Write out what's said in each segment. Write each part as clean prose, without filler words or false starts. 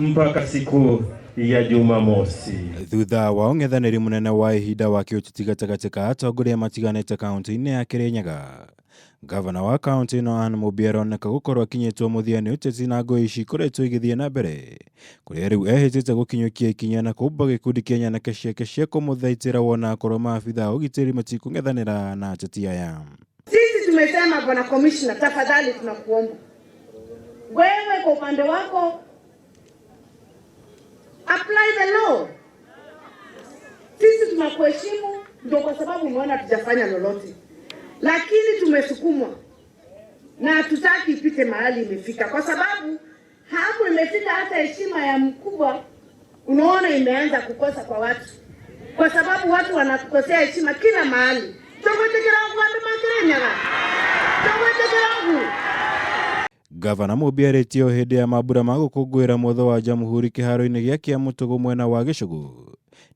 mpaka siku ya Jumamosi. Thutha wa ung'ethaniri munene wa ihinda wa kiuteti gatagatĩ ka atongoria matiganĩte kaunti-ini ya Kirinyaga, Ngavana wa kaunti-ino Anne Mumbi aroneka gukorwo akinyĩtwo mũthia nĩ ũteti na ngũĩ ici ikoretwo igĩthiĩ na mbere, kũrĩa rĩu ehĩtĩte gũkinyũkia ikinya na kuumba gikundi kĩa nyanake ciake cia kũmũthaitĩra wona akorwo maabitha ugitiri matikung'ethanĩra na ateti aya. Sisi tumesema bwana commissioner, tafadhali tunakuomba wewe kwa upande wako apply the law. Sisi tunakuheshimu ndio kwa sababu umeona tujafanya lolote, lakini tumesukumwa na tutaki ipite mahali imefika, kwa sababu hapo imefika hata heshima ya mkubwa unaona imeanza kukosa kwa watu, kwa sababu watu wanakosea heshima kila mahali. Ngavana Mumbi arĩtie o hĩndĩ ya mambura ma gũkũngũĩra mwotho wa jamhuri kĩharo-inĩ gĩa Kĩamũtũgũ mwena wa Gĩcũgũ.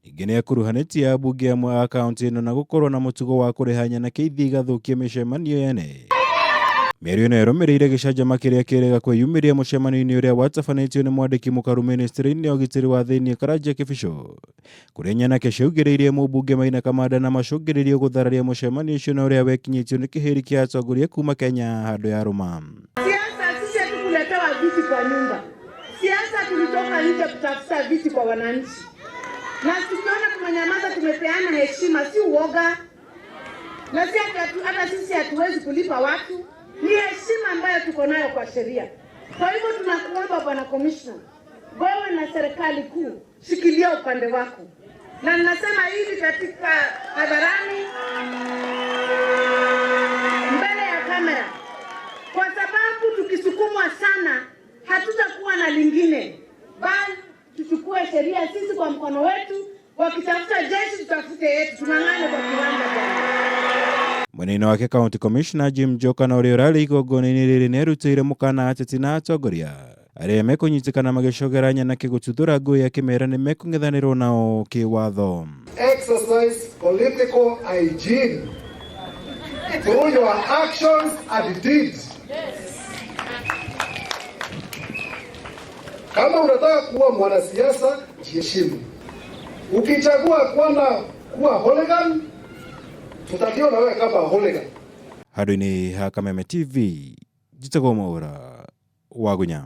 Ningĩ nĩ akuruhanĩtie ambunge amwe a kaunti ĩno na gũkorwo na mũtugo wa kũrĩha nyanake ithi igathũkia micemanio yene. Mĩario ĩno ĩrũmĩrĩire gĩcanjama kĩrĩa kĩrĩga kwĩyumĩria mũcemanio-inĩ ũrĩa watabanĩtio nĩ mwandĩki mũkaru ministry-inĩ ya ugitiri wa thĩinĩ Karanja Kĩbico, kũrĩa nyanake ciaugĩrĩirie mũmbunge Maina Kamanda na macũngĩrĩrio guthararia mũcemanio ũcio na ũrĩa wekinyĩtio nĩ kĩhĩri kĩa atongoria kuma Kenya handũ ya Roma. Siasa sisi hatukuletewa viti kwa nyumba. Siasa tulitoka nje kutafuta viti kwa wananchi. Na tukiona tumenyamaza, tumepeana heshima, si uoga. Na si hata sisi hatuwezi kulipa watu. Ni heshima ambayo tuko nayo kwa sheria. Kwa hivyo tunakuomba bwana commissioner, wewe na serikali kuu shikilia upande wako. Na ninasema hivi katika hadharani mbele ya kamera, kwa sababu tukisukumwa sana hatutakuwa na lingine, bali tuchukue sheria sisi kwa mkono wetu. Wakitafuta jeshi tutafute yetu, tung'ang'ane kwa kiwanja bwana. Mwena wake County Commissioner Jim Njoka na ũrĩa ũrarĩ igongona-inĩ rĩrĩ nĩerutĩire mũkana ateti na atongoria arĩa mekũnyitĩkana magĩcogera nyanake gũtuthũra ngũĩ akĩmera nĩ mekung'ethanĩrwo nao kĩwatho. Exercise political hygiene through your actions and deeds. Kama unataka kuwa mwanasiasa, jiheshimu. Ukichagua kuwa hooligan, tutakiona wewe kama hooligan. Handũ-inĩ ha Kameme TV, njitagwo Mwaura wa Gunya.